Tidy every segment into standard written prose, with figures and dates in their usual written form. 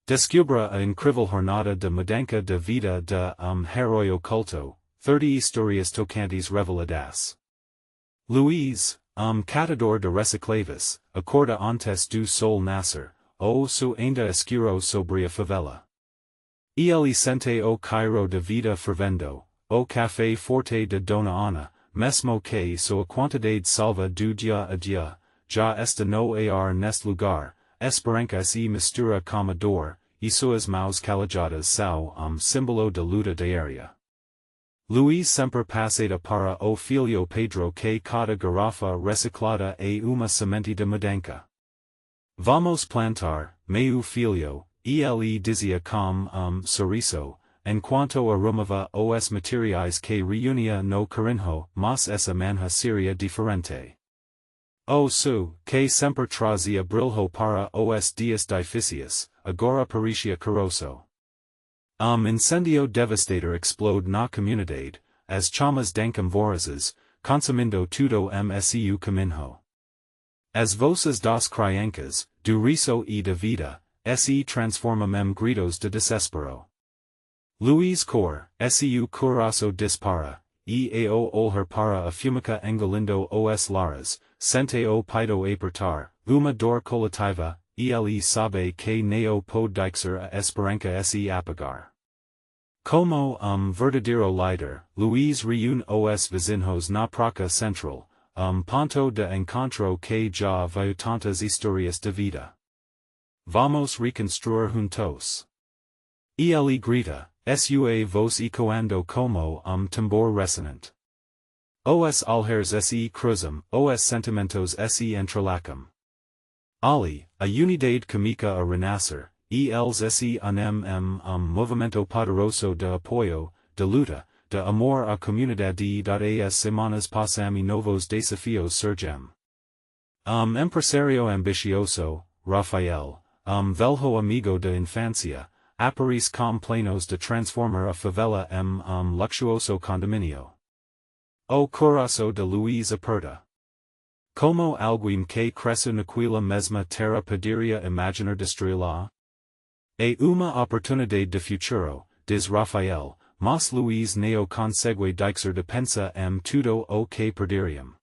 Descubra a incrível jornada de mudança de vida de herói oculto, 30 histórias tocantes reveladas. Luiz, catador de recicláveis, acorda antes do sol nascer, ou su ainda escuro sobre a favela. Ele sente o cairo de vida fervendo, o café forte de dona, mesmo que sua quantidade salva do dia a dia, já está no ar neste lugar, esperança se mistura com a dor, e suas mãos calajadas são símbolo de luta diária. Luiz sempre passada para o filho Pedro que cada garrafa reciclada é uma semente de mudança. Vamos plantar, meu filho, ele dizia com sorriso, enquanto arrumava os materiais que reunia no carrinho, mas essa manhã seria diferente. O su, que sempre trazia brilho para os dias difíceis, agora parecia corroso. Incêndio devastador explode na comunidade, as chamas dancam vorazes, consumindo tudo msu caminho. As voces das crianças, do riso e da vida, se transformam gritos de desespero. Luiz cor, su coração dispara, e ao olhar para a fumaça engolindo os lares, sente o peito apertar, uma dor coletiva, ele sabe que neo pode deixar a esperança se apagar. Como verdadeiro líder, Luiz reúne os vizinhos na praça central, ponto de encontro que já viu tantas histórias de vida. Vamos reconstruir juntos. Ele grita, sua voz ecoando como tambor ressonante. Os alheres se cruzam, os sentimentos se entrelacam. Ali, a unidade comica a renascer, e eles se unem movimento poderoso de apoio, de luta, de amor à comunidade e as semanas passam e novos desafios surgem. Empresário ambicioso, Rafael, velho amigo de infância, aparece com planos de transformar a favela em luxuoso condomínio. O coração de Luiz aperta. Como alguém que cresce naquela mesma terra poderia imaginar destruí-la? É uma oportunidade de futuro, diz Rafael, mas Luiz não consegue deixar de pensar tudo o que perderiam.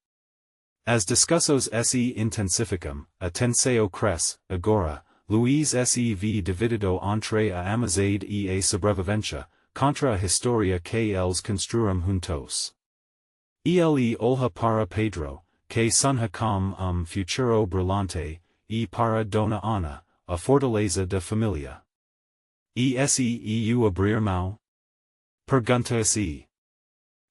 As discussões se intensificam, a tensão cresce, agora, Luiz se vê dividido entre a amizade e a sobrevivência, contra a história que eles construíram juntos. Ele olha para Pedro, que sonha com futuro brilhante, e para dona, a fortaleza da família. E o abrir mão? Pergunta-se.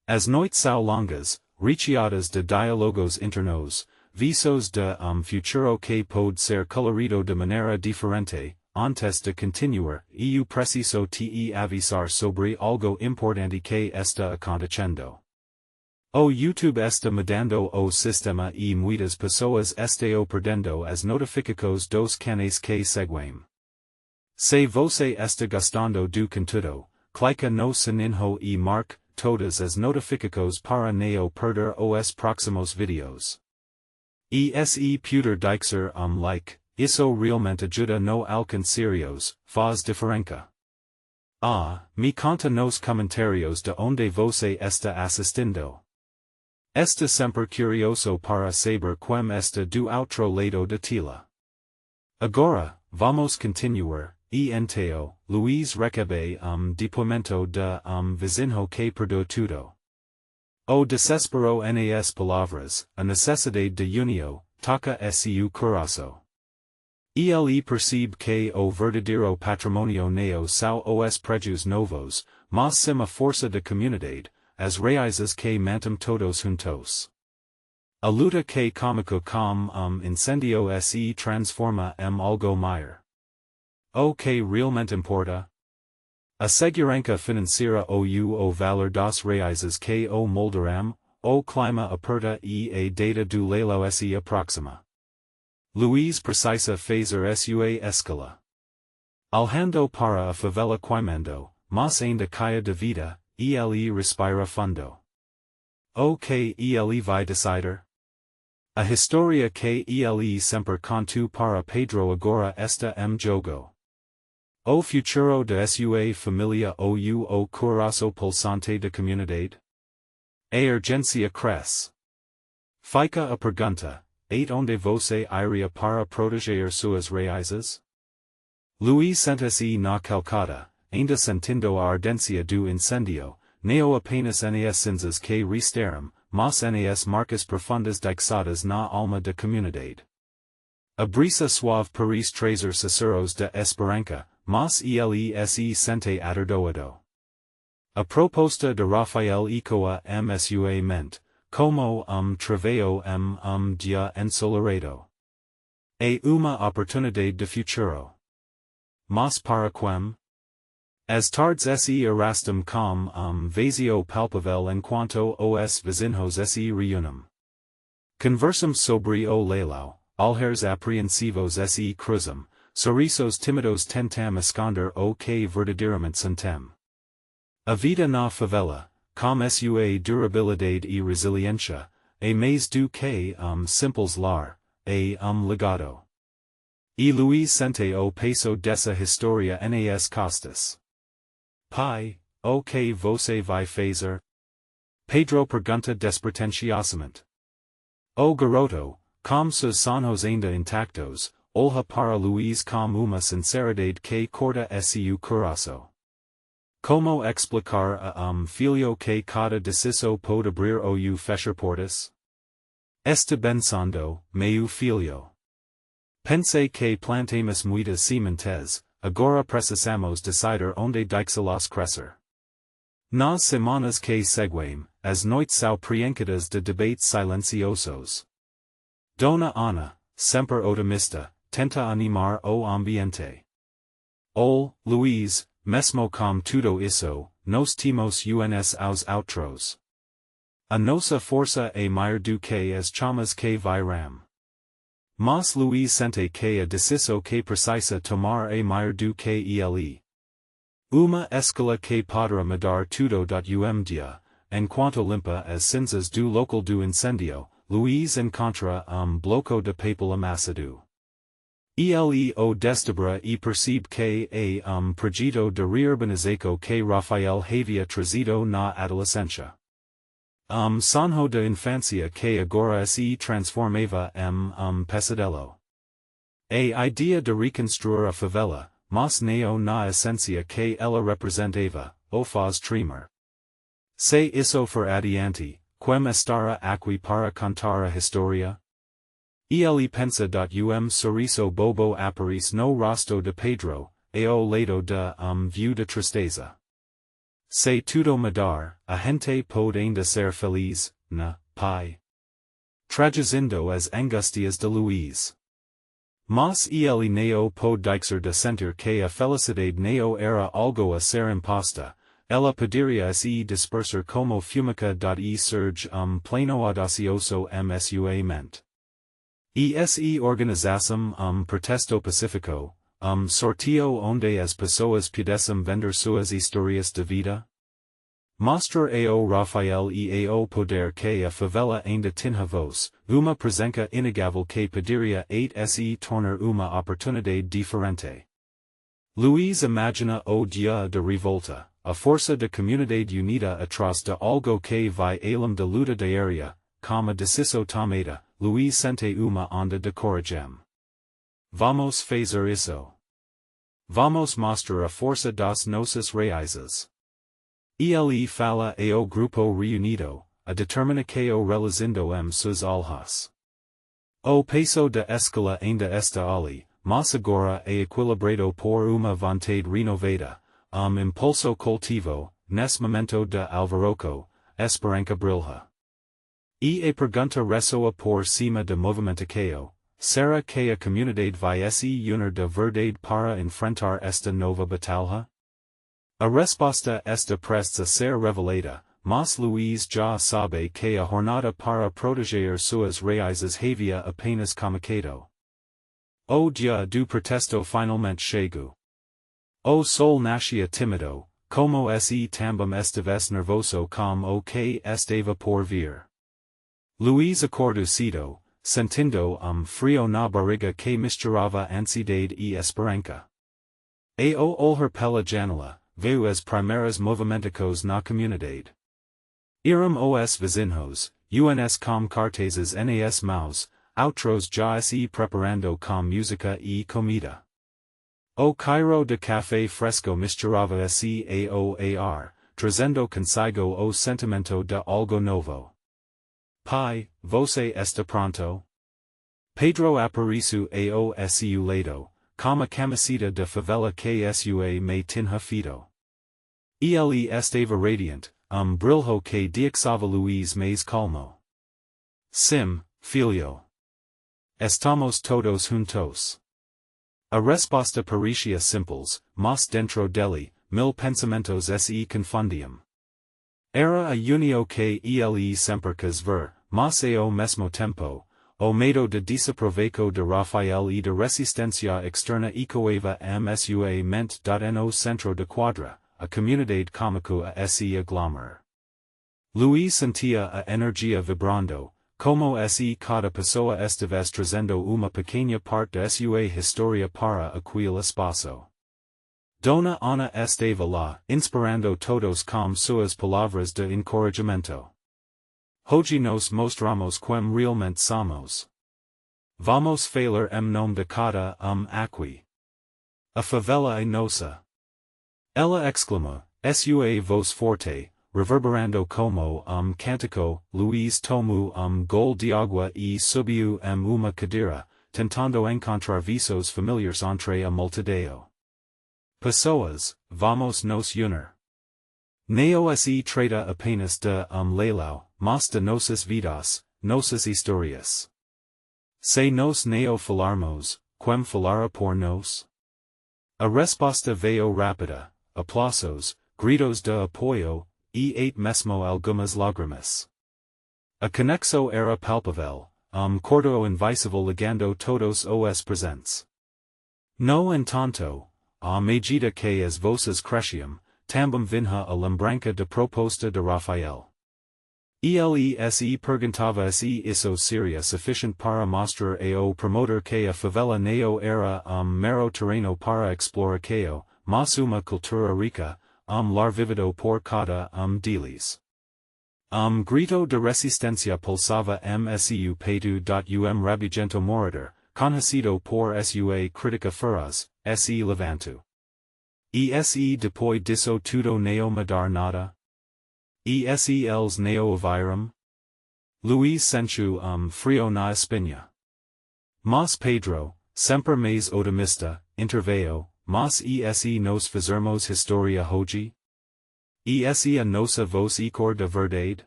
As noites são longas, recheadas de diálogos internos, visos de futuro que pode ser colorido de maneira diferente, antes de continuar, eu preciso te avisar sobre algo importante que está acontecendo. O YouTube está mudando o sistema e muitas pessoas estão perdendo as notificações dos canais que seguem. Se você está gostando do conteúdo, clica no sininho e marque todas as notificações para não perder os próximos vídeos. E se puder deixar like, isso realmente ajuda no alcance serios, faz diferença. Me conta nos comentários de onde você está assistindo. Está sempre curioso para saber como está do outro lado da tela. Agora, vamos continuar, e então, Luiz recebe depoimento de vizinho que perdeu tudo. O desespero nas palavras, a necessidade de união, toca seu coração. Ele percebe que o verdadeiro patrimônio não são os prédios novos, mas sim a força da comunidade, as raízes que mantêm todos juntos. A luta que começou com incêndio se transforma em algo maior. O que realmente importa? A segurança financeira ou o valor das raízes que o moldarão, o clima aperta e a data do leilão se aproxima. Luiz precisa fazer sua escala. Alhando para a favela queimando, mas ainda caia de vida, e ele respira fundo. O que ele vai decidir? A história que ele sempre contou para Pedro agora está em jogo. O futuro de sua familia o coração pulsante de comunidade? A urgência cresce. Fica a pergunta, onde você iria para proteger suas raízes? Luiz senta-se na calçada, ainda sentindo a ardência do incêndio, neo apenas nas cinzas que restaram, mas nas marcas profundas dixadas na alma da comunidade. A brisa suave parece trazer susurros de esperança, mas ele se sente atordoado. A proposta de Rafael ecoa sua mente, como trabalho dia ensolarado. É uma oportunidade de futuro. Mas para quem? As tardes se arrastam com vazio palpável enquanto os vizinhos se reúnem. Conversamos sobre o leilão, olhares apreensivos se cruzam, sorrisos tímidos tentam esconder o que verdadeiramente sentem. A vida na favela, com sua durabilidade e resiliência, é mais do que simples lar, é legado. E Luiz sente o peso dessa história nas costas. Pai, o que você vai fazer? Pedro pergunta despretensiosamente. O garoto, com seus sonhos ainda intactos, olha para Luiz com uma sinceridade que corta seu coração. Como explicar a filho que cada decisão pode abrir ou fechar portas? Está pensando, meu filho. Pensei que plantemos muitas sementes, agora precisamos decidir onde deixá-las crescer. Nas semanas que seguem, as noites são preenchidas de debates silenciosos. Dona Ana, sempre otimista, tenta animar o ambiente. Luiz, mesmo com tudo isso, nos temos uns aos outros. A nossa força é maior do que as chamas que viram. Mas Luiz sente que a decisão que precisa tomar é maior do que ele. Uma escala que poderá mudar tudo dia, enquanto limpa as cinzas do local do incêndio, Luiz encontra bloco de papel amassado. Ele o desdobra e percebe que é projeto de reurbanização que Rafael havia trazido na adolescência. Sonho de infância que agora se transformava em pesadelo. A ideia de reconstruir a favela, mas neo na essência que ela representava, o faz tremer. Se isso for adiante, quem estará aqui para contar a história? Ele pensa sorriso bobo aparece no rosto de Pedro, ao lado de view de tristeza. Se tudo mudar, a gente pode ainda ser feliz, pai? Traduzindo as angustias de Luiz. Mas ele neo pode deixar de sentir que a felicidade neo era algo a ser imposta, ela poderia se dispersar como fumica e surge pleno audacioso sua mente. E se organização protesto pacífico, sortio onde as pessoas pudessem vender suas histórias de vida? Mostrar ao Rafael e ao poder que a favela ainda tinha voz, uma presença inegável que poderia se tornar uma oportunidade diferente. Luiz imagina o dia de revolta, a força da comunidade unida atrás de algo que vai além da luta diária, como a decisão tomada, Luiz sente uma onda de coragem. Vamos fazer isso. Vamos mostrar a força das nossas raízes. Ele fala ao grupo reunido, a determina que o realizando suas alhas. O peso da escala ainda está ali, mas agora é equilibrado por uma vontade renovada, impulso coletivo, nesse momento de alvoroço, esperança brilha. E a pergunta ressoa por cima de movimentação, será que a comunidade vai se unir de verdade para enfrentar esta nova batalha? A resposta está prestes a ser revelada, mas Luiz já sabe que a jornada para proteger suas raízes havia apenas começado. O dia do protesto finalmente chegou. O sol nascia tímido, como se também estivesse nervoso com o que estava por vir. Luiz acordou cedo, sentindo frio na barriga que misturava ansiedade e esperança. ao olher pela janela, veio as primeiras movimentos na comunidade. Iram os vizinhos, uns com cartazes nas mãos, outros já se preparando com música e comida. O Cairo de café fresco misturava se ao ar, trazendo consigo o sentimento de algo novo. Pai, você está pronto? Pedro apareceu ao seu lado, com a camiseta de favela que sua me tinha feito. Ele estava radiante, brilho que dixava Luiz mais calmo. Sim, filho. Estamos todos juntos. A resposta parecia simples, mas dentro dele, mil pensamentos se confundiam. Era a unio que ele sempre quis ver, mas ao mesmo tempo, o medo de desaproveito de Rafael e de resistência externa ecoava sua mente no centro da quadra, a comunidade cômico a se aglomerar. Luiz sentia a energia vibrando, como se cada pessoa estivesse trazendo uma pequena parte de sua história para aquele espaço. Dona Ana estava lá, inspirando todos com suas palavras de encorajamento. Hoje nos mostramos quem realmente somos. Vamos falar nome de cada aqui. A favela é nossa. Ela exclama, sua voz forte, reverberando como cântico. Luiz tomou gol de água e subiu uma cadeira, tentando encontrar visos familiares entre a multidão. Pessoas, vamos nos unir. Não se trata apenas de leilão, mas de nossas vidas, nossas histórias. Se nos não falarmos, quem falará por nós? A resposta veio rápida, aplausos, gritos de apoio, e mesmo algumas lágrimas. A conexão era palpável, cordo invisível ligando todos os presentes. No entanto, à medida que as vozes cresciam, também vinha a lembrança da proposta de Rafael. Ele se perguntava se isso seria suficiente para mostrar ao promotor que a favela não era mero terreno para exploração, mas uma cultura rica, lar vivido por cada deles. Grito de resistência pulsava msu peito. Rabugento morador, conhecido por sua crítica feroz, se levantou. E se depois disso tudo não mudar nada? E se eles não ouviram? Luiz sentiu frio na espinha. Mas Pedro, sempre mais otimista, interveio, mas e se nos fizermos história hoje? E se a nossa voz cor de verdade?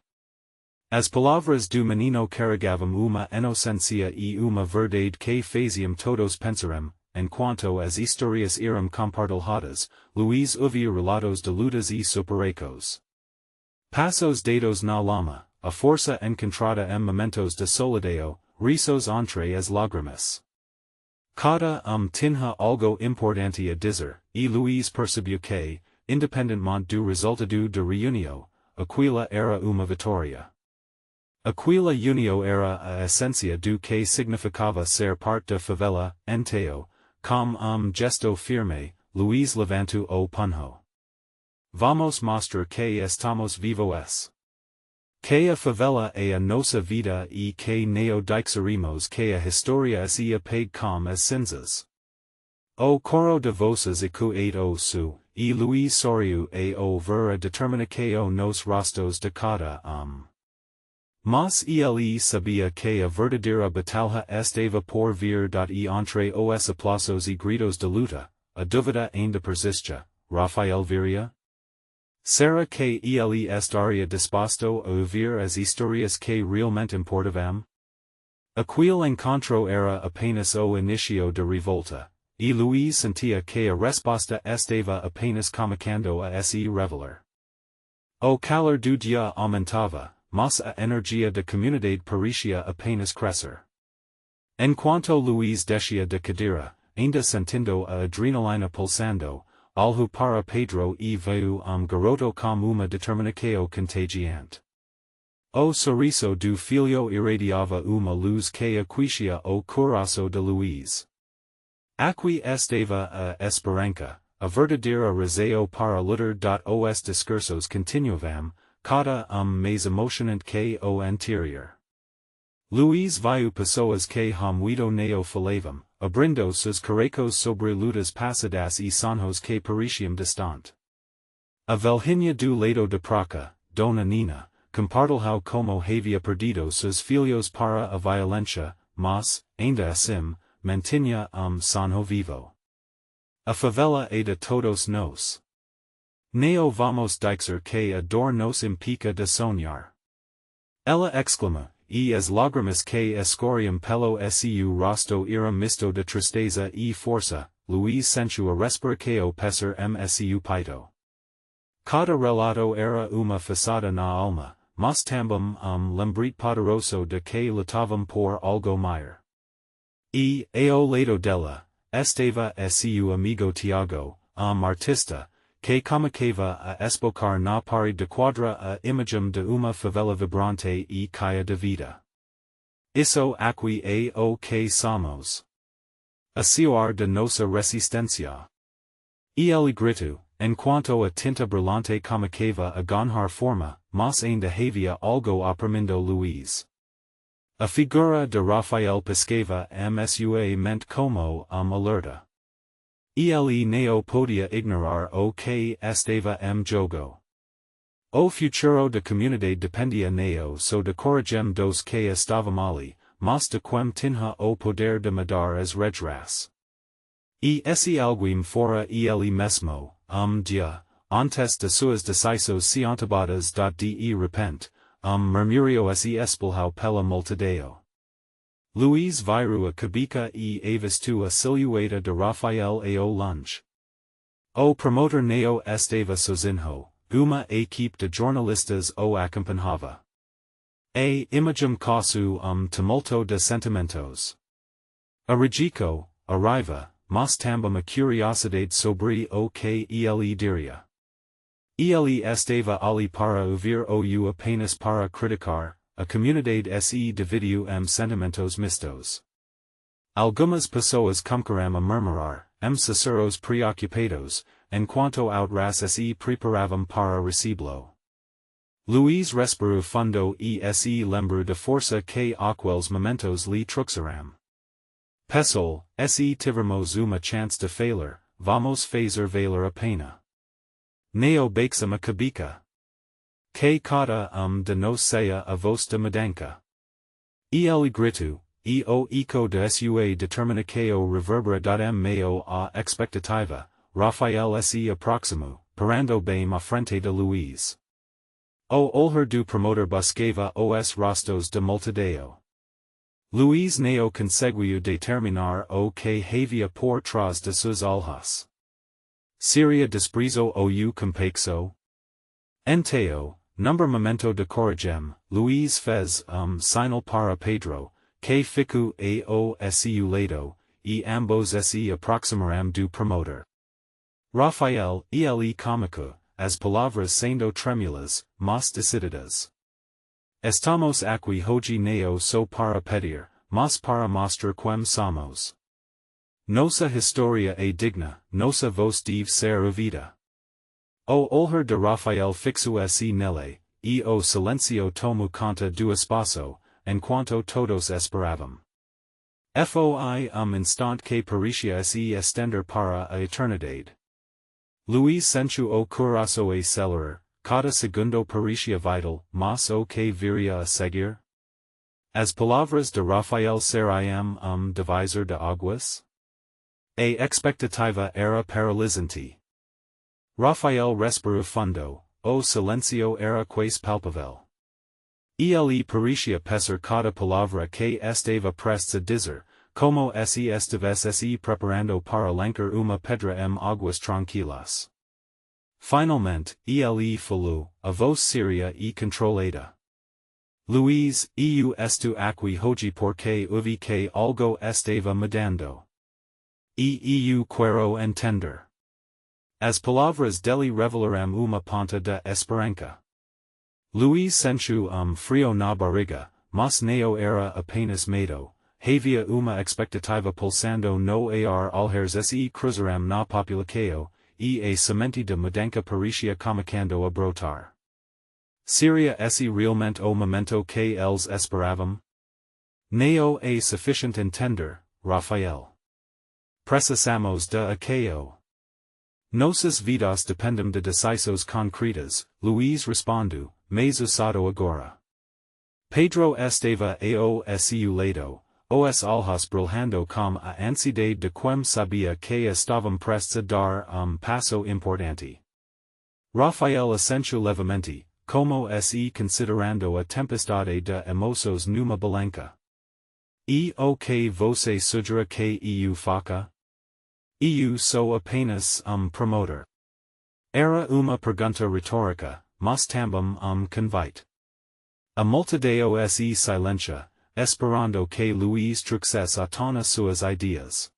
As palavras do menino carregavam uma inocência e uma verdade que faziam todos pensarem, enquanto as histórias eram compartilhadas, Luiz ouvia relatos de lutas e superecos. Passos dados na lama, a força encontrada em momentos de solidão, risos entre as lágrimas. Cada tinha algo importante a dizer, e Luiz percebeu que, independentemente do resultado da reunião, aquela era uma vitória. Aquela união era a essência do que significava ser parte da favela, então, com gesto firme, Luiz levantou o punho. Vamos mostrar que estamos vivos. Que a favela é a nossa vida e que não deixaremos que a história se apague com as cinzas. O coro de vozes ecoou su, e Luiz sorriu ao ver a determinação nos rostos de cada Mas ele sabia que a verdadeira batalha estava por vir. E entre os aplausos e gritos de luta, a dúvida ainda persistia, Rafael viria? Será que ele estaria disposto a ouvir as histórias que realmente importavam? Aquele encontro era apenas o início da revolta, e Luiz sentia que a resposta estava apenas começando a se revelar. O calor do dia aumentava, mas a energia da comunidade parecia apenas crescer. Enquanto Luiz descia da cadeira, ainda sentindo a adrenalina pulsando, olhou para Pedro e viu garoto com uma determinação contagiante. O sorriso do filho irradiava uma luz que aquecia o coração de Luiz. Aqui estava a esperança, a verdadeira razão para lutar os discursos continuavam, cada mais emocionante que o anterior. Luiz viu pessoas que muito neo falavam, abrindo seus caracos sobre lutas passadas e sonhos que pareciam distante. A velhinha do lado de praca, dona Nina, compartilhou como havia perdido seus filhos para a violência, mas, ainda assim, mantinha sonho vivo. A favela é de todos nós. Neo vamos dizer que a dor nos impica de sonhar. Ela exclama, e as lágrimas que escorriam pelo seu rosto eram misto de tristeza e força, Luiz sentiu a respirar que o pesar seu peito. Cada relato era uma façada na alma, mas também lembrete poderoso de que lutavam por algo maior. E, ao lado dela, estava seu amigo Tiago, artista, que começava a esbocar na parede de quadra a imagem de uma favela vibrante e caia de vida. Isso aqui é o que somos. A suar de nossa resistência. E ele gritou, enquanto a tinta brilhante começava a ganhar forma, mas ainda havia algo oprimindo Luiz. A figura de Rafael piscava sua mente como alerta. E ele não podia ignorar o que estava jogo. O futuro da comunidade dependia não só de coragem dos que estavam ali, mas de quem tinha o poder de mudar as regras. E esse alguém fora ele mesmo, dia, antes de suas decisões cientabadas de repente, murmuriu esse espelhau pela multidão. Luiz virou a cabeça e avistou a silhueta de Rafael ao longe. O promotor não estava sozinho, uma equipe de jornalistas o acompanhava. A imagem causou tumulto de sentimentos. A regico, a raiva, mas também a curiosidade sobre o que ele diria. Ele estava ali para ouvir ou apenas para criticar, a comunidade se dividiu sentimentos mistos. Algumas pessoas começaram a murmurar, susurros preocupados, enquanto outras se preparavam para recebê-lo. Luiz respirou fundo e se lembrou da força que aqueles momentos lhe trouxeram. Pessoal, se tivermos uma chance de falar, vamos fazer valer a pena. Neo beixam a cabeça. Que cada de nós seja a voz de mudança. E ele gritou, e o eco de sua determina que o reverbera meio a expectativa, Rafael se aproximou, parando bem à frente de Luiz. O olhar do promotor buscava os rostos de multidão. Luiz não conseguiu determinar o que havia por trás de suas olhos. Seria desprezo ou complexo? Então, number momento de coragem, Luiz fez sinal para Pedro, que ficou ao seu lado, e ambos se aproximaram do promotor. Rafael, ele cômico, as palavras sendo trêmulas, mas decididas. Estamos aqui hoje não só para pedir, mas para mostrar quem somos. Nossa história é digna, nossa voz deve ser ouvida. O olhar de Rafael fixou-se nele, e o silêncio tomou conta do espaço, enquanto todos esperavam. Foi instante que parecia se estender para a eternidade. Luiz sentiu o coração acelerar, cada segundo parecia vital, mas o que viria a seguir? As palavras de Rafael seriam divisor de águas? A expectativa era paralisante. Rafael respirou fundo, o silêncio era quase palpável. Ele parecia pesar cada palavra que estava prestes a dizer, como se estivesse preparando para lançar uma pedra águas tranquilas. Finalmente, ele falou, a voz séria e controlada. Luiz, eu estou aqui hoje porque ouvi que algo estava mudando. E eu quero entender. As palavras dele revelaram uma ponta de esperança. Luiz sentiu frio na barriga, mas não era apenas medo, havia uma expectativa pulsando no ar olheiros se cruzaram na população, a sementi de mudança parecia comunicando a brotar. Seria esse realmente o momento que eles esperavam? Neo a sufficient entender, Rafael. Precisamos de aqueo. Nossas vidas dependem de decisões concretas, Luiz respondu, mas usado agora. Pedro estava ao seu lado, os olhos brilhando com a ansiedade de quem sabia que estavam prestes a dar passo importante. Rafael assentiu levemente, como se considerando a tempestade de emoções numa balança. E o que você sugere que eu faça? Eu sou apenas promotor. Era uma pergunta retórica, mas também convite. A multidão se silencia, esperando que Luiz trouxesse à tona suas ideias.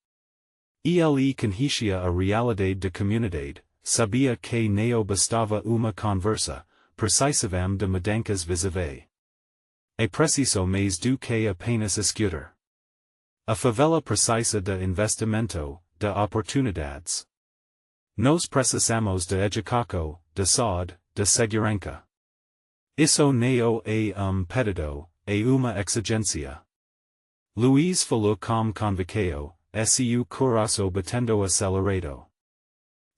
Ele conhecia a realidade da comunidade, sabia que não bastava uma conversa, precisavam de mudanças vis-à-vis. É preciso mais do que apenas escutar. A favela precisa de investimento, de oportunidades. Nós precisamos de educação, de saúde, de segurança. Isso não é pedido, é uma exigência. Luiz falou com convicção, seu coração batendo acelerado.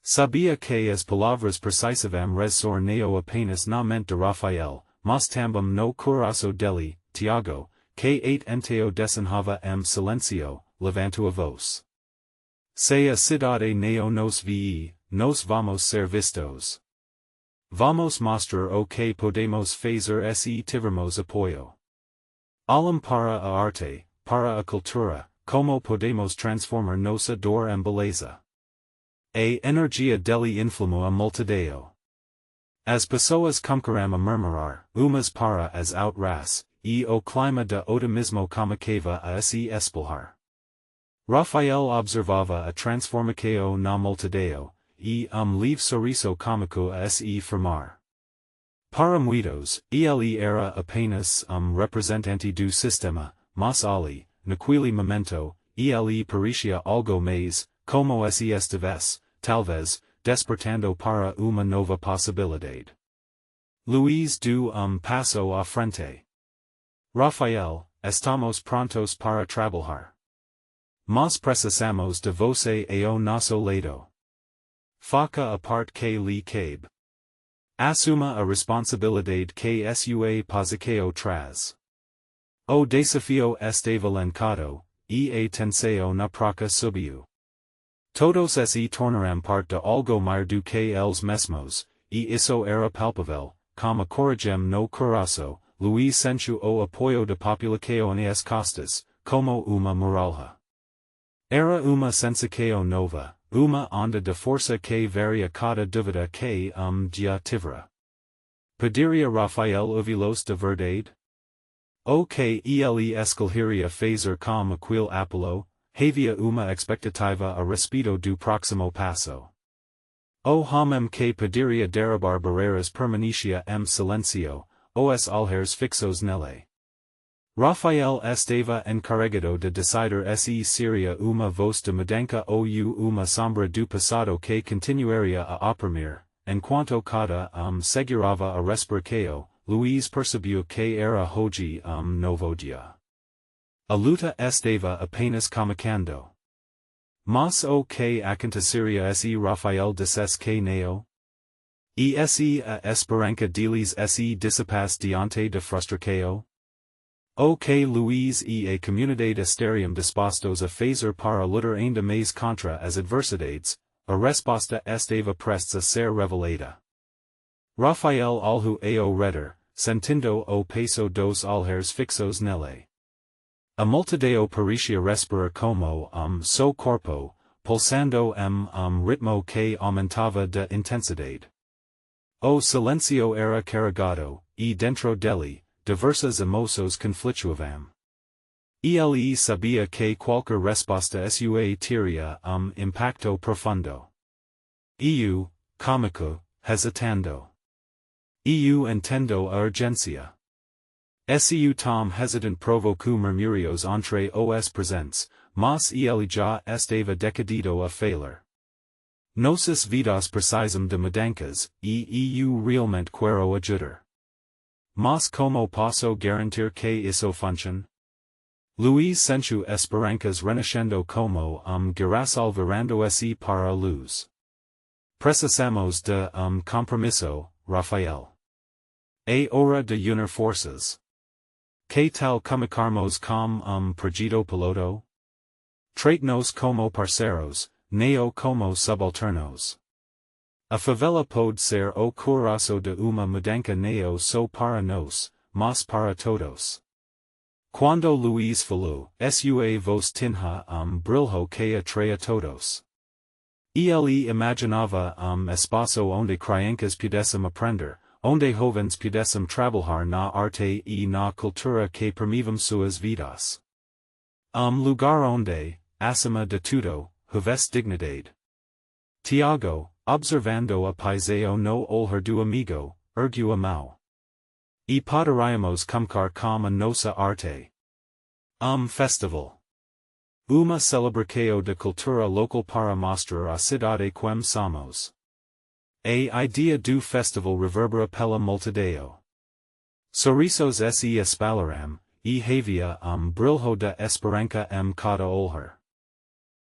Sabia que as palavras precisavam ressoar não apenas na mente de Rafael, mas também no coração dele, Tiago, que enteo desenhava silêncio, levantou a voz. Se a cidade não nos vie, nós vamos ser vistos. Vamos mostrar o que podemos fazer se tivermos apoio. Olhem para a arte, para a cultura, como podemos transformar nossa dor em beleza. A energia dele inflamou a multidão. As pessoas começaram a murmurar, umas para as outras, e o clima de otimismo começava a se espalhar. Rafael observava a transformação na multidão, e leve sorriso cômico a se formar. Para muitos, ele era apenas representante do sistema, mas ali, naquele momento, ele parecia algo mais, como se estivesse, talvez, despertando para uma nova possibilidade. Luiz deu passo à frente. Rafael, estamos prontos para trabalhar. Mas precisamos de você ao nosso lado. Faça a parte que lhe cabe. Assuma a responsabilidade que sua posição traz. O desafio estava lancado, e a tensão na praça subiu. Todos se tornaram parte de algo maior do que eles mesmos, e isso era palpável, com a coragem no coração, Luiz sentiu o apoio da população nas costas, como uma muralha. Era uma sensação nova, uma onda de força que varia cada dúvida que dia tivera. Poderia Rafael ouvi-los de verdade? O que ele escolheria fazer com aquele apelo? Havia uma expectativa a respeito do próximo passo. O homem que poderia derrubar barreiras permanecia silencio, os olhos fixos nele. Rafael estava encarregado de decidir se seria uma voz de mudança ou uma sombra do passado que continuaria a oprimir, enquanto cada segurava a respiração, Luiz percebeu que era hoje novo dia. A luta estava apenas começando. Mas o que aconteceria se Rafael dissesse que não? E se a esperança deles se dissipasse diante da frustração? O que Luiz e a comunidade estariam dispostos a fazer para lutar ainda mais contra as adversidades? A resposta estava prestes a ser revelada. Rafael olhou ao redor, sentindo o peso dos olhos fixos nele. A multidão parecia respirar como seu corpo, pulsando ritmo que aumentava de intensidade. O silêncio era carregado, e dentro dele, diversas emoções conflituavam. Ele sabia que qualquer resposta sua teria impacto profundo. Eu, cômico, hesitando. Eu entendo a urgência. Seu tom hesitant provocou murmúrios entre os presentes, mas ele já estava decidido a falhar. Nosis vidas precisam de mudanças, e eu realmente quero ajudar. Mas como posso garantir que isso funcione? Luiz sentiu esperanças renascendo como girassol virando-se para a luz. Precisamos de compromisso, Rafael. É hora de unir forças. Que tal comunicarmos com projeto piloto? Trate-nos como parceiros, não como subalternos. A favela pode ser o coração de uma mudança não só para nós, mas para todos. Quando Luiz falou, sua voz tinha brilho que atraía todos. Ele imaginava espaço onde crianças pudessem aprender, onde jovens pudessem trabalhar na arte e na cultura que permitam suas vidas. Lugar onde, acima de tudo, houvesse dignidade. Tiago, observando a paiseo no olhar do amigo, ergueu a mão. E poderíamos começar com a nossa arte. Festival. Uma celebração de cultura local para mostrar a cidade quem somos. A ideia do festival reverbera pela multidão. Sorrisos se espalharam, e havia brilho de esperança cada olhar.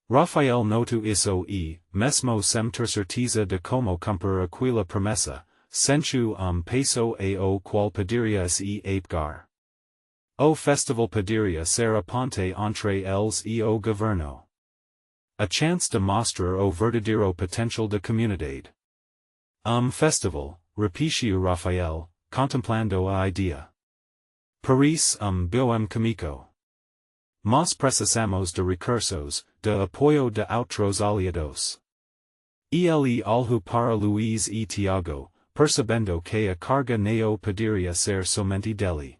Rafael notou isso e, mesmo sem ter certeza de como cumprir aquela promessa, sentiu peso a o qual poderia se apegar. O festival poderia ser a ponte entre eles e o governo. A chance de mostrar o verdadeiro potencial da comunidade. Festival, repetiu Rafael, contemplando a ideia. Paris bom comigo. Mas precisamos de recursos, de apoio de outros aliados. Ele olhou para Luiz e Tiago, percebendo que a carga não poderia ser somente dele.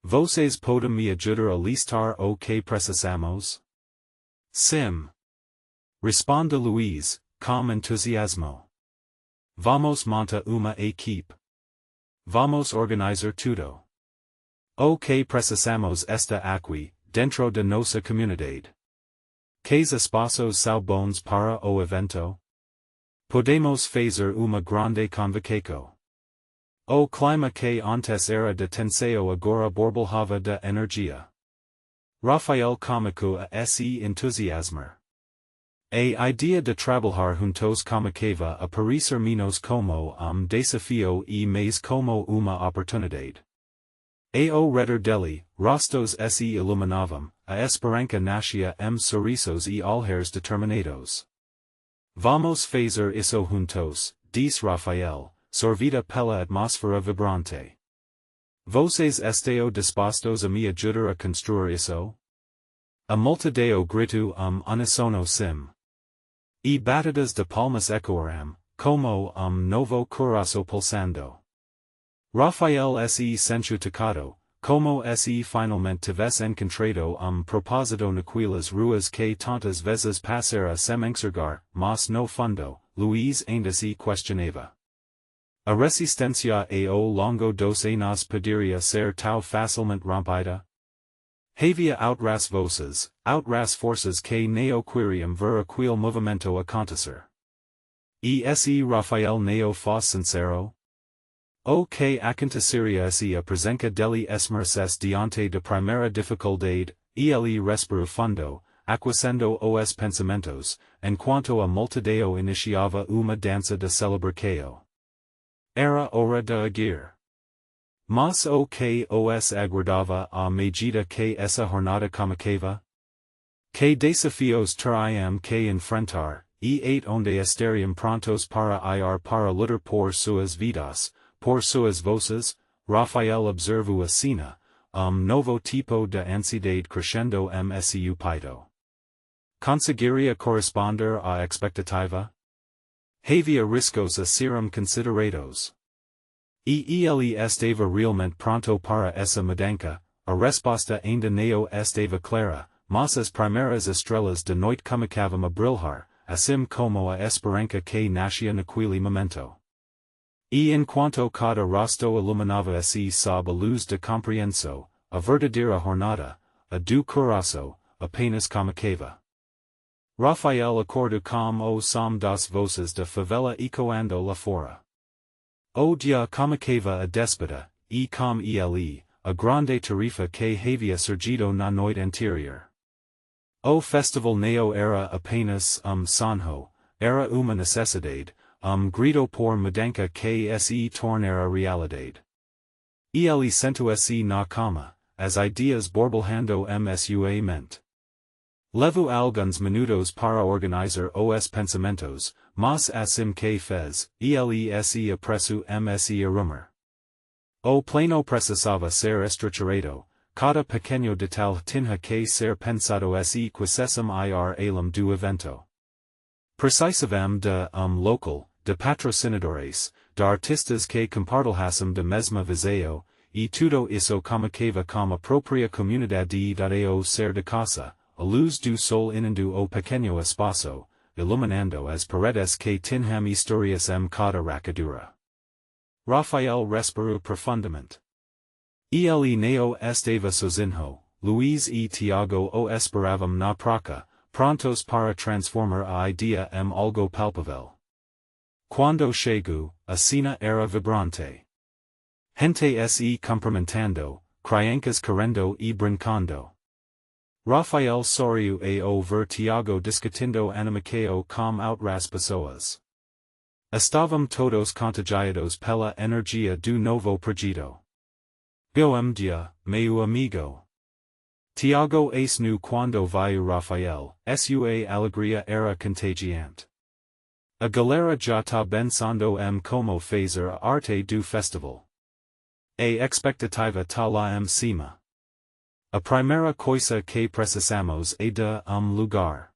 Vocês podem me ajudar a listar o que precisamos? Sim. Responde Luiz, com entusiasmo. Vamos montar uma equipe. Vamos organizar tudo. O que precisamos está aqui, dentro de nossa comunidade. Quais espaços são bons para o evento? Podemos fazer uma grande convocação. O clima que antes era de tensão agora borbulhava de energia. Rafael começou a se entusiasmar. A ideia de trabalhar juntos começava a parecer menos como desafio e mais como uma oportunidade. Ao redor dele, rostos se iluminavam, a esperança nascia sorrisos e olhares determinados. Vamos fazer isso juntos, disse Rafael, sorvida pela atmosfera vibrante. Vocês estão dispostos a me ajudar a construir isso? A multidão gritou uníssono sim. E batidas de palmas ecoaram, como novo coração pulsando. Rafael se sentiu tocado, como se finalmente tivesse encontrado propósito naquelas ruas que tantas vezes passara sem enxergar, mas no fundo, Luiz ainda se questionava. A resistência ao longo dos anos poderia ser tão facilmente rompida? Havia outras voces, outras forças que não queriam ver aquele movimento acontecer. E se Rafael não fosse sincero? O que aconteceria se a presença dele esmercesse diante da primeira dificuldade, e ele respirou fundo, aquecendo os pensamentos, enquanto a multidão iniciava uma dança de celebração. Era hora de agir. Mas o que os aguardava à medida que essa jornada começava? Que desafios teriam que enfrentar, e onde estariam prontos para ir para lutar por suas vidas, por suas voces? Rafael observou a cena, novo tipo de ansiedade crescendo seu peito. Conseguiria corresponder à expectativa? Havia riscos a serem considerados. E ele estava realmente pronto para essa mudança? A resposta ainda não estava clara, mas as primeiras estrelas da noite começavam a brilhar, assim como a esperança que nascia naquele momento. E enquanto cada rosto iluminava-se sob a luz de compreensão, a verdadeira jornada, a do coração, apenas começava. Rafael acordo com o som das voces de favela ecoando lá fora. O dia comicava a déspota, e com ele, a grande tarifa que havia surgido na noite anterior. O festival não era apenas sonho, era uma necessidade, grito por mudança que se tornara realidade. Ele sentou-se na cama, as ideias borbulhando sua mente. Levo alguns minutos para organizar os pensamentos, mas assim que fez, ele se apresso se arrumar. O plano precisava ser estruturado, cada pequeno detalhe tinha que ser pensado se quisessem ir além do evento. Precisávamos de local, de patrocinadores, de artistas que compartilhassem da mesma visão, e tudo isso comunicava com a própria comunidade e dado ser de casa. A luz do sol inundou o pequeno espaço, iluminando as paredes que tinham histórias cada rachadura. Rafael respirou profundamente. Ele não estava sozinho, Luiz e Tiago o esperavam na praça, prontos para transformar a ideia em algo palpável. Quando chegou, a cena era vibrante. Gente se cumprimentando, crianças correndo e brincando. Rafael sorriu ao ver Tiago discutindo animação com outras pessoas. Estavam todos contagiados pela energia do novo projeto. Bom dia, meu amigo. Tiago nu quando viu Rafael, sua alegria era contagiante. A galera já tá pensando como fazer a arte do festival. A expectativa tá lá cima. A primeira coisa que precisamos é de lugar.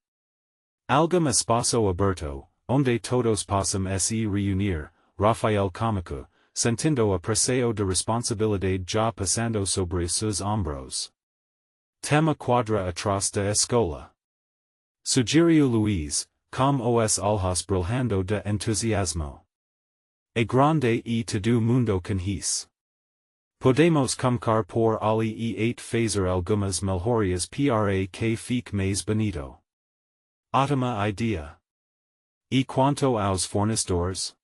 Algum espaço aberto, onde todos possam se reunir, Rafael cômico, sentindo a pressão de responsabilidade já passando sobre seus ombros. Tema quadra atrás da escola. Sugeriu Luiz, com os olhos brilhando de entusiasmo. É grande e todo mundo conhece. Podemos começar por ali e fazer algumas melhorias para que fique mais bonito. Ótima ideia. E quanto aos fornecedores?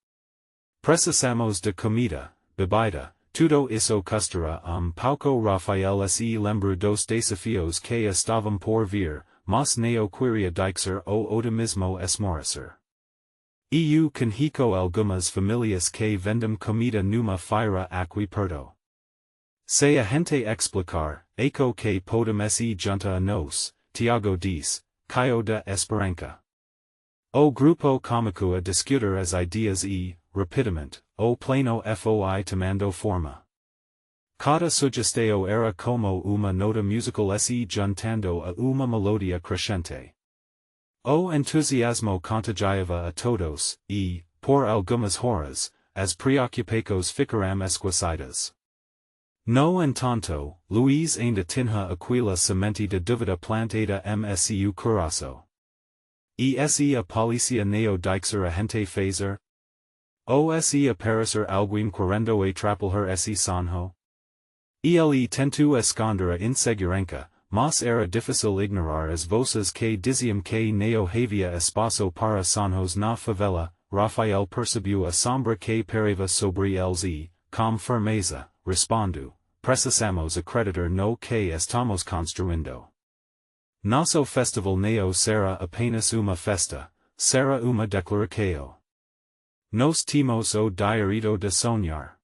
Precisamos de comida, bebida, tudo isso custará pouco. Rafael se lembrou dos desafios que estavam por vir, mas não queria deixar o otimismo esmorecer. Eu conheço algumas famílias que vendem comida numa feira aqui perto. Se a gente explicar, eco que podemos juntar a nós, Tiago diz, caio da esperança. O grupo cômico a discutir as ideias e, rapidamente, o plano foi tomando forma. Cada sugestão era como uma nota musical se juntando a uma melodia crescente. O entusiasmo contagiava a todos, e, por algumas horas, as preocupações ficaram esquecidas. No entanto, Luiz ainda tinha aquela semente de dúvida plantada seu coração. E se a polícia não deixar a gente fazer? Ou se aparecer alguém querendo atrapalhar esse sonho? Ele tentou esconder a insegurança, mas era difícil ignorar as voces que diziam que não havia espaço para sonhos na favela. Rafael percebeu a sombra que pairava sobre eles e, com firmeza, respondeu: precisamos acreditar no que estamos construindo. Nosso festival não será apenas uma festa, será uma declaração. Nós temos o direito de sonhar.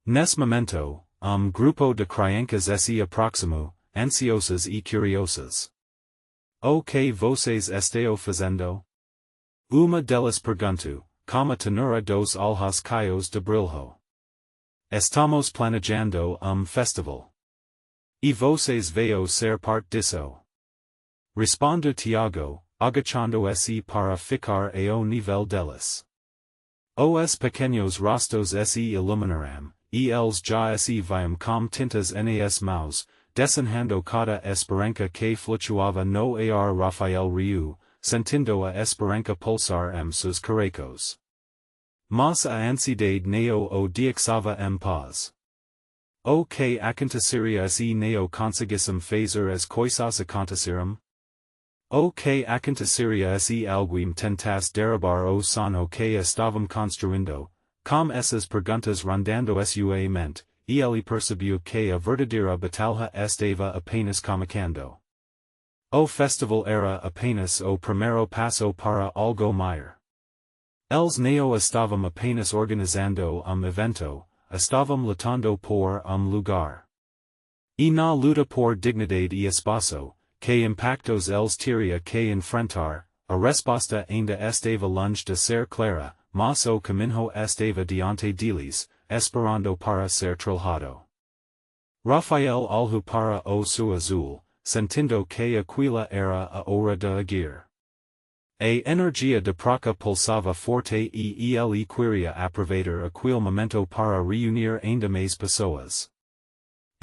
Nesse momento, grupo de crianças se aproximou, ansiosas e curiosas. O que vocês estão fazendo? Uma delas perguntou, com a tenura dos olhos cheios de brilho. Estamos planejando festival. E vocês vão ser parte disso. Respondeu Tiago, agachando-se para ficar ao nível deles. Os pequenos rostos se iluminaram, e eles já se viam com tintas nas mãos, desenhando cada esperança que flutuava no ar. Rafael riu, sentindo a esperança pulsar seus carecos. Mas a ansiedade não o deixava em paz. O que aconteceria se não conseguissem fazer as coisas acontecerem? O que aconteceria se alguém tentasse derrubar o sono que estavam construindo, com essas perguntas rondando sua mente, e ele percebeu que a verdadeira batalha estava apenas começando. O festival era apenas o primeiro passo para algo maior. Eles não estavam apenas organizando evento, estavam lutando por lugar. E na luta por dignidade e espaço, que impactos eles teria que enfrentar, a resposta ainda estava longe de ser clara, mas o caminho estava diante deles, esperando para ser trilhado. Rafael olhou para o céu azul, sentindo que aquela era a hora de agir. A energia de praca pulsava forte e ele queria aproveitar aquele momento para reunir ainda mais pessoas.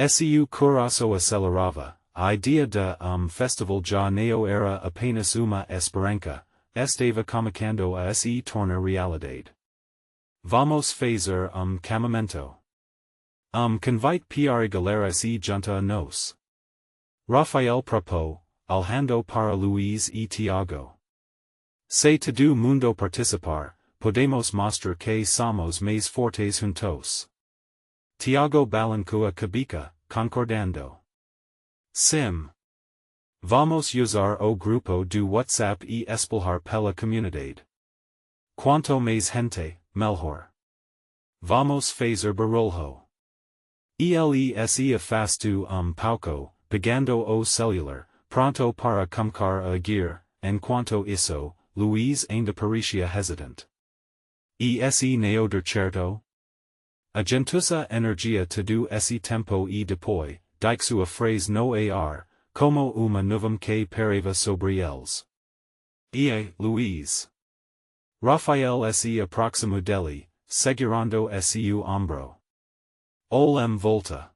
Seu coração acelerava, a ideia de festival já não era apenas uma esperança, estava começando a se tornar realidade. Vamos fazer caminhamento. Convite para galera se junta a nós. Rafael propôs, alhando para Luiz e Tiago. Se todo mundo participar, podemos mostrar que somos mais fortes juntos. Tiago balancou a cabeça, concordando. Sim. Vamos usar o grupo do WhatsApp e espalhar pela comunidade. Quanto mais gente, melhor. Vamos fazer barulho. Ele se afastou pouco, pegando o celular, pronto para começar a agir, enquanto isso, Luiz ainda parecia hesitante. E se não der certo? A gentuça energia todo esse tempo e depois, disse sua frase no ar, como uma nuvem que pairava sobre eles. E Luiz. Rafael se aproximou dele, segurando seu ombro. Olhem volta.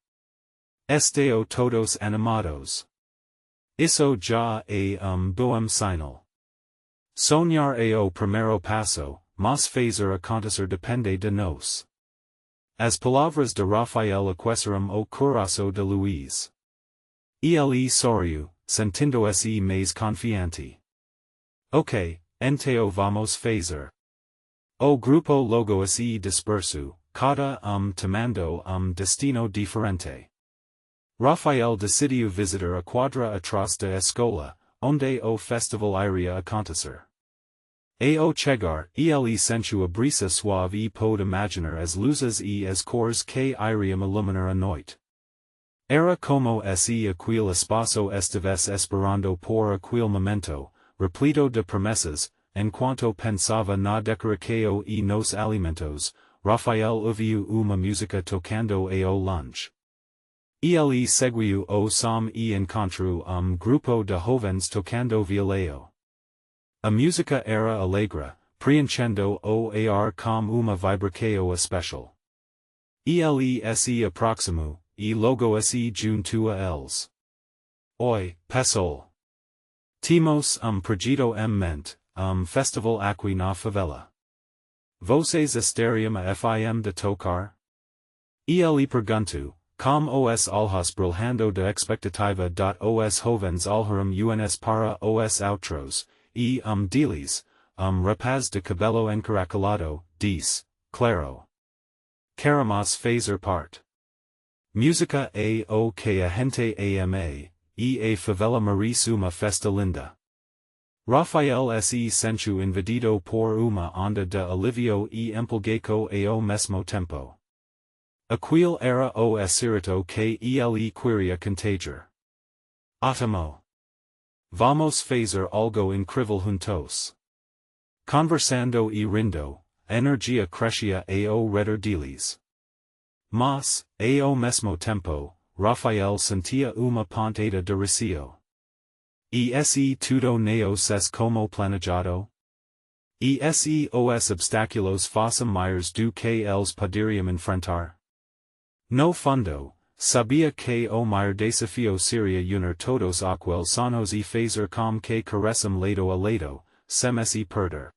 Estão todos animados. Isso já é bom sinal. Sonhar é o primeiro passo, mas fazer acontecer depende de nós. As palavras de Rafael aqueceram o coração de Luiz. Ele sorriu, sentindo-se mais confiante. Ok, então vamos fazer. O grupo logo se dispersou, cada tomando destino diferente. Rafael decidiu visitar a quadra atrás da escola, onde o festival iria acontecer. Ao chegar, ele sentiu a brisa suave e pôde imaginar as luzes e as cores que iriam iluminar a noite. Era como se aquele espaço estivesse esperando por aquele momento, repleto de promessas, enquanto pensava na decoração e nos alimentos, Rafael ouviu uma música tocando ao longe. Ele seguiu o som e encontrou grupo de jovens tocando violão. A música era alegre, preenchendo o ar com uma vibração especial. Ele se aproximou, e logo se juntou a eles. Oi, pessoal. Temos projeto em mente, festival aqui na favela. Vocês estariam a fim de tocar? Ele perguntou, com os olhos brilhando de expectativa. Os jovens olharam uns para os outros, e deles, rapaz de cabelo encaracolado, disse, claro. Queremos fazer parte. Música é o que a gente ama, e a favela merece uma festa linda. Rafael se sentiu invadido por uma onda de alívio e empolgou ao mesmo tempo. Aquele era o espírito que ele queria contagiar. Ótimo. Vamos fazer algo incrível juntos. Conversando e rindo, a energia crescia ao redor deles. Mas, ao mesmo tempo, Rafael sentia uma pontada de receio. E se tudo não se como planejado? E se os obstáculos fossem maiores do que eles poderiam enfrentar? No fundo, sabia que o maior desafio seria unir todos aqueles sonhos e fazer com que crescem lado a lado, sem se perder.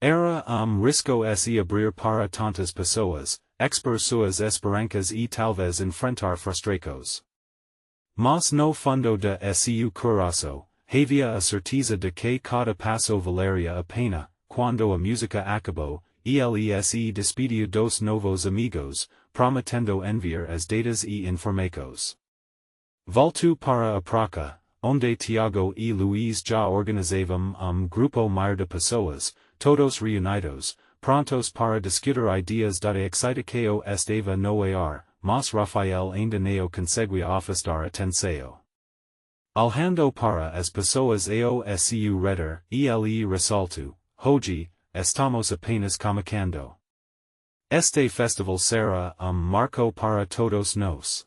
Era risco se abrir para tantas pessoas, expor suas esperanças e talvez enfrentar frustrações. Mas no fundo de seu coração, havia a certeza de que cada passo valeria a pena, quando a música acabou, ele despediu dos novos amigos, prometendo enviar as datas e informações. Voltu para a praça, onde Tiago e Luiz já organizavam grupo maior de pessoas, todos reunidos, prontos para discutir ideas da excitação estava no ar, mas Rafael ainda não conseguia afastar atenção. Alhando para as pessoas seu redor, ele ressaltou, hoje, estamos apenas começando. Este festival será marco para todos nós.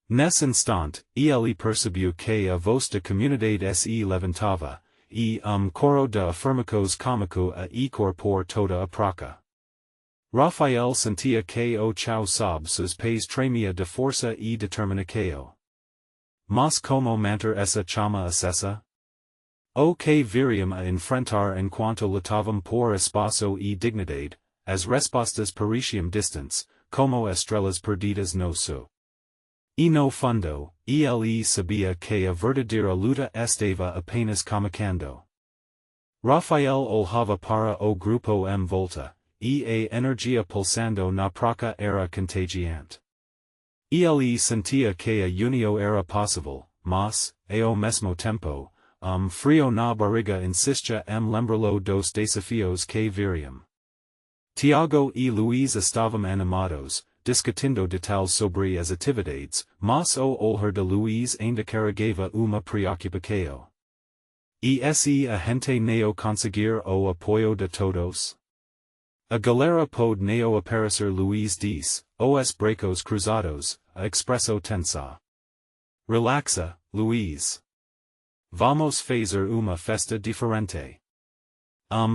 Nesse instante, ele percebeu que a voz da comunidade se levantava, e coro de afirmacos cômico a ecor por toda a praça. Rafael sentia que o chão sob seus pés tremia de força e determinação. Mas como manter essa chama acesa? O que viriam a enfrentar enquanto lutavam por espaço e dignidade, as respostas pareciam distantes, como estrelas perdidas no céu. E no fundo, ele sabia que a verdadeira luta estava apenas começando. Rafael olhava para o grupo em volta, e a energia pulsando na praça era contagiante. Ele sentia que a união era possível, mas, ao mesmo tempo, frio na barriga insistia em lembrá-lo dos desafios que viriam. Tiago e Luiz estavam animados, discutindo detalhes sobre as atividades, mas o olhar de Luiz ainda carregava uma preocupação. E se a gente não conseguir o apoio de todos? A galera pode não aparecer. Luiz disse, os bracos cruzados, a expresso tensa. Relaxa, Luiz. Vamos fazer uma festa diferente.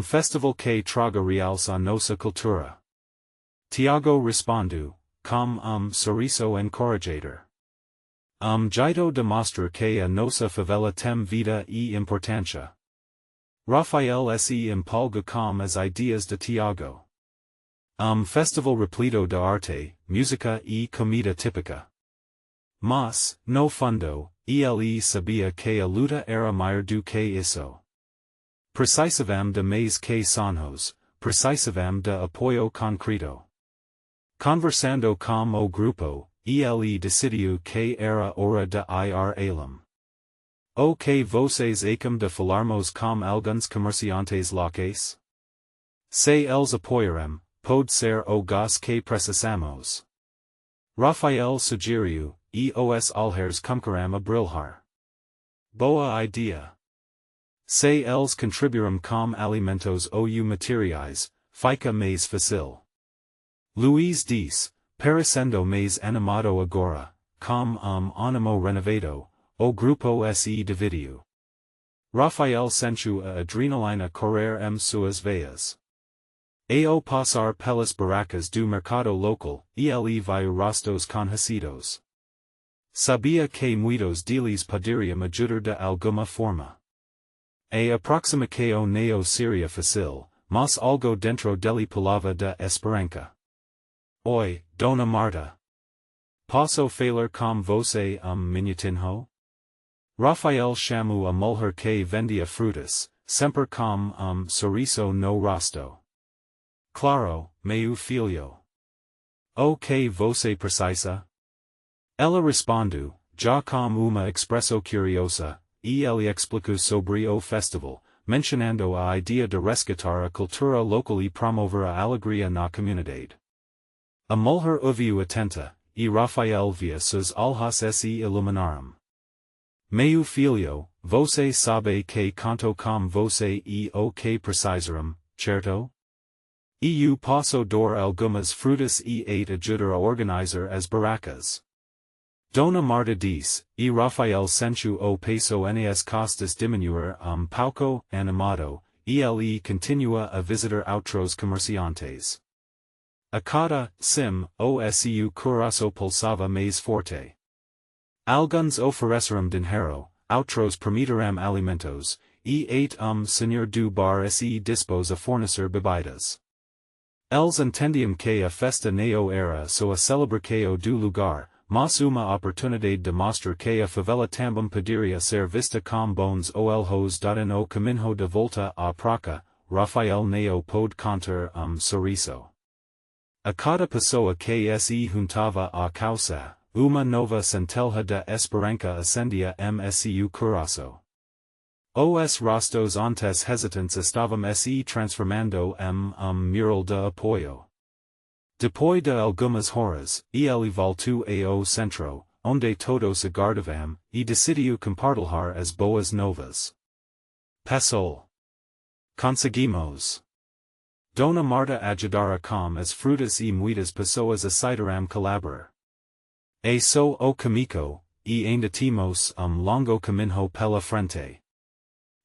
Festival que traga realce a nossa cultura. Tiago respondeu, com sorriso encorajador. Jeito de mostrar que a nossa favela tem vida e importância. Rafael se empolga com as ideias de Tiago. Festival repleto de arte, música e comida típica. Mas, no fundo, ele sabia que a luta era maior do que isso. Precisavam de mais que sonhos, precisavam de apoio concreto. Conversando com o grupo, ele decidiu que era hora de ir além. O que vocês acham de falarmos com alguns comerciantes locais? Se eles apoiarem, pode ser o gás que precisamos. Rafael sugeriu, e os olhares começaram a brilhar. Boa ideia. Se eles contribuirem com alimentos ou materiais, fica mais fácil. Luiz disse, parecendo mais animado agora, com ânimo renovado, o grupo se dividiu. Rafael sentiu a adrenalina correr em suas veias. Ao passar pelas barracas do mercado local, ele viu rostos conhecidos. Sabia que muitos deles poderiam ajudar de alguma forma. A aproximação não seria fácil, mas algo dentro dele pulava de esperança. Oi, dona Marta. Posso falar com você minutinho? Rafael chamou a mulher que vendia frutas, sempre com sorriso no rosto. Claro, meu filho. O que você precisa? Ela respondeu, já com uma expressão curiosa, e ele explicou sobre o festival, mencionando a ideia de resgatar a cultura local e promover a alegria na comunidade. A mulher ouviu atenta, e Rafael via seus olhos se iluminaram. Meu filho, você sabe que conto com você e o que precisarem, certo? Eu posso dar algumas frutas e ajudar a organizar as barracas. Dona Marta disse, e Rafael sentiu o peso nas costas diminuir pouco animado, e ele continua a visitar outros comerciantes. A cada o seu coração pulsava mais forte. Alguns ofereceram dinheiro, outros permitiram alimentos, e senhor do bar se dispôs a fornecer bebidas. Eles entendiam que a festa não era só a celebração do lugar, mas uma oportunidade de mostrar que a favela também poderia ser vista com bons olhos no caminho de volta à praca, Rafael Neo pode contar sorriso. A cada pessoa que se juntava à causa, uma nova centelha de esperança acendia msu coração. Os rostos antes hesitantes estavam se transformando mural de apoio. Depois de algumas horas, ele voltou ao centro, onde todos aguardavam, e decidiu compartilhar as boas novas. Passou. Conseguimos. Dona Marta ajudara com as frutas e muitas pessoas aceitarão colaborar. E sou o caminho, e ainda temos longo caminho pela frente.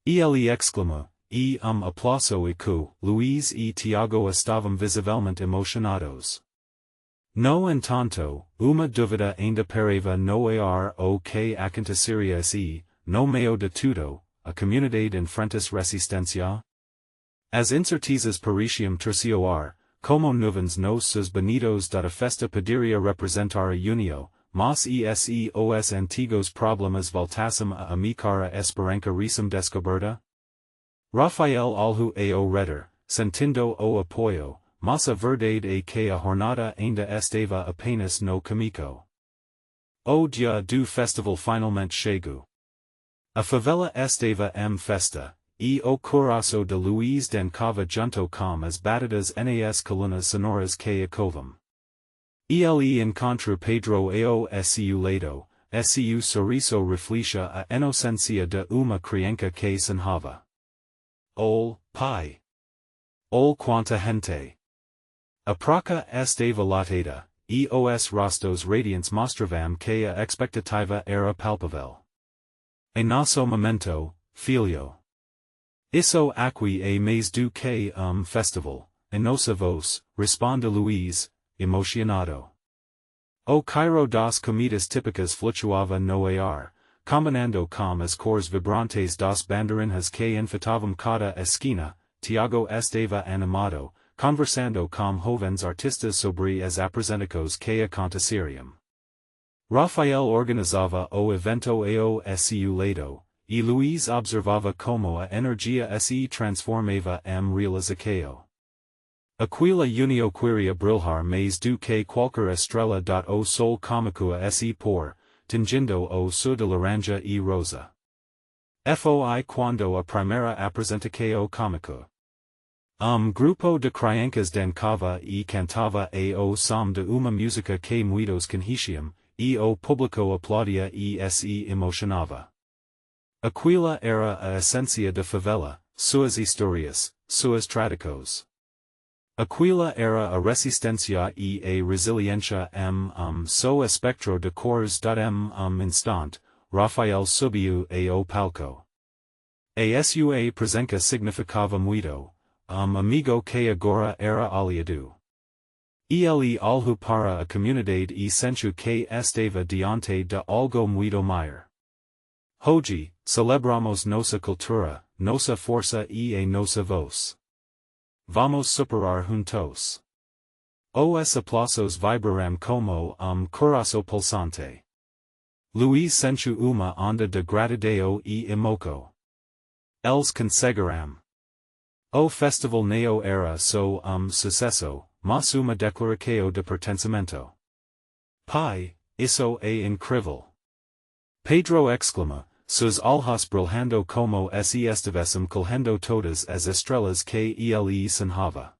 Ele exclama, e aplauso e que Luiz e Tiago estavam visivelmente emocionados. No entanto, uma dúvida ainda pairava no ar o que aconteceria se, no meio de tudo, a comunidade enfrentas resistência? As incertezas pareciam tercioar, como nuvens nos seus bonitos da festa poderia representar a união, mas os antigos problemas voltassem a amicar a esperança recém-descoberta? Rafael olhou ao redor, sentindo o apoio, mas a verdade é que a jornada ainda estava apenas no caminho. O dia do festival finalmente chegou. A favela estava festa, e o coração de Luiz dencava junto com as batidas nas colunas sonoras que ecovam. Ele encontrou Pedro ao seu lado, seu sorriso refletia a inocência de uma criança que sonhava. Pai! Quanta gente! A praca estava lotada, e os rostos radiantes mostravam que a expectativa era palpável. E nosso momento, filho. Isso aqui é mais do que festival, e nossa voz, responde Luiz, emocionado. O Cairo das comidas típicas flutuava no ar, combinando com as cores vibrantes das bandeirinhas que enfeitavam cada esquina. Tiago estava animado, conversando com jovens artistas sobre as apresentações que aconteceriam. Rafael organizava o evento ao seu lado, e Luiz observava como a energia se transformava realização. Aquela união queria brilhar mais do que qualquer estrela. O sol cômico se por, tingindo o céu de laranja e rosa. Foi quando a primeira apresentação cômica. Grupo de crianças dancava e cantava ao som de uma música que muitos conheciam, e o público aplaudia e se emocionava. Aquila era a essência da favela, suas histórias, suas tradições. Aquila era a resistência e a resiliência so espectro de cores. Instante, Rafael subiu ao palco. A sua presença significava muito, amigo que agora era aliado. Ele olhou para a comunidade e sentiu que estava diante de algo muito maior. Hoje, celebramos nossa cultura, nossa força e a nossa voz. Vamos superar juntos. Os aplausos vibraram como coração pulsante. Luiz sentiu uma onda de gratidão e emoco. Eles conseguirão. O festival neo era so sucesso, mas uma declaração de pertencimento. Pai, isso é incrível. Pedro exclama, seus olhos brilhando como se estivessem colhendo todas as estrelas que ele sonhava.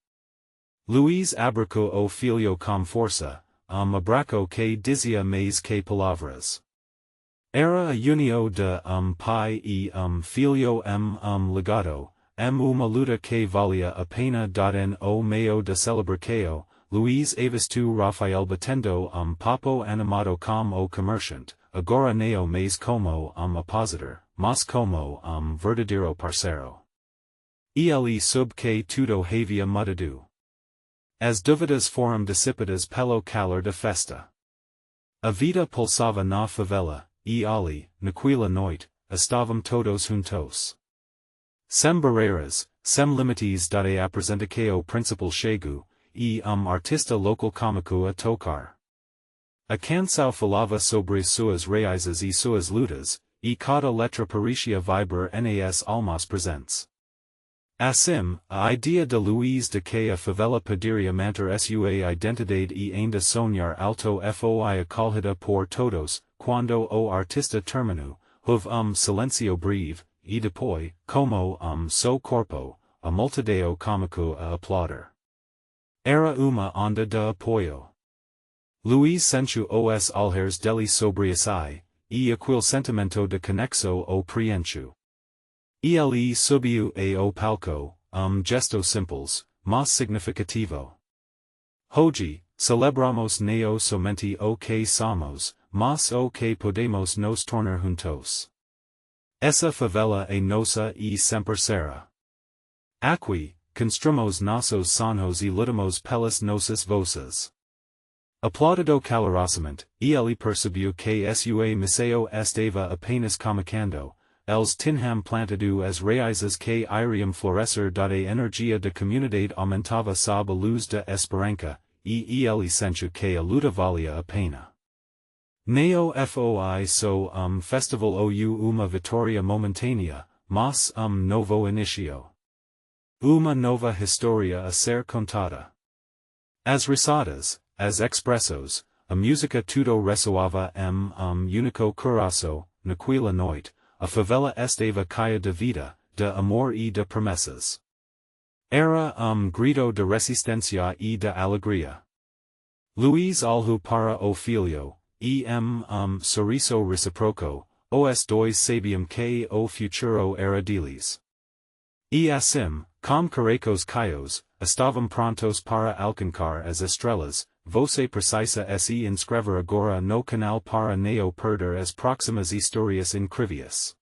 Luiz abracou o filho com força, abraço que dizia mais que palavras. Era a união de pai e filho legado, uma luta que valia a pena. No meio da celebração, Luiz avistou Rafael batendo papo animado com o comerciante, agora não mais como opositor, mas como verdadeiro parceiro. Ele soube que tudo havia mudado. As dúvidas foram dissipadas pelo calor da festa. A vida pulsava na favela, e ali, naquela noite, estavam todos juntos. Sem barreiras, sem limites. A apresentação principal chegou, e artista local cômico a tocar. A canção falava sobre suas raízes e suas lutas, e cada letra parecia vibrar nas almas presentes. Assim, a ideia de Luiz de que a favela poderia manter sua identidade e ainda sonhar alto foi acolhida por todos, quando o artista terminou, houve silêncio breve, e depois, como seu corpo, a multidão começou a aplaudir. Era uma onda de apoio. Luiz sentiu os olhares dele sobre si, e aquele sentimento de conexão o preencheu. Ele subiu ao palco, gesto simples, mas significativo. Hoje, celebramos não somente o que somos, mas o que podemos nos tornar juntos. Essa favela é nossa e sempre será. Aqui, construmos nossos sonhos e lutamos pelas nossas vozes. Aplaudido calorosamente, ele percebeu que sua missão estava apenas começando, eles tinham plantado as raízes que iriam florescer da energia da comunidade aumentava sob a luz da esperança, e ele sentiu que a luta valia a pena. Neo foi so festival ou uma vitória momentânea, mas novo início. Uma nova história a ser contada. As risadas, as expressos, a música tudo ressoava único coração, naquela noite, a favela estava cheia de vida, de amor e de promessas. Era grito de resistência e de alegria. Luiz olhou para o filho, e sorriso reciproco, os dois sabiam que o futuro era deles. E assim, como caracos caios, estavam prontos para alcançar as estrelas. Você precisa se inscrever agora no canal para não perder as próximas histórias incríveis.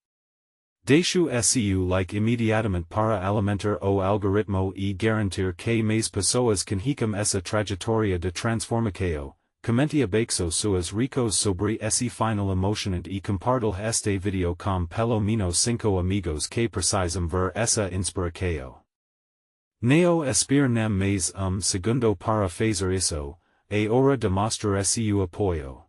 Deixe seu like imediatamente para alimentar o algoritmo e garantir que mais pessoas conheçam essa trajetória de transformação. Comente abaixo suas ricos sobre esse final emocionante e compartilhe este video com pelo menos 5 amigos que precisam ver essa inspiração. Não espere nem mais segundo para fazer isso. É hora de mostrar seu apoio.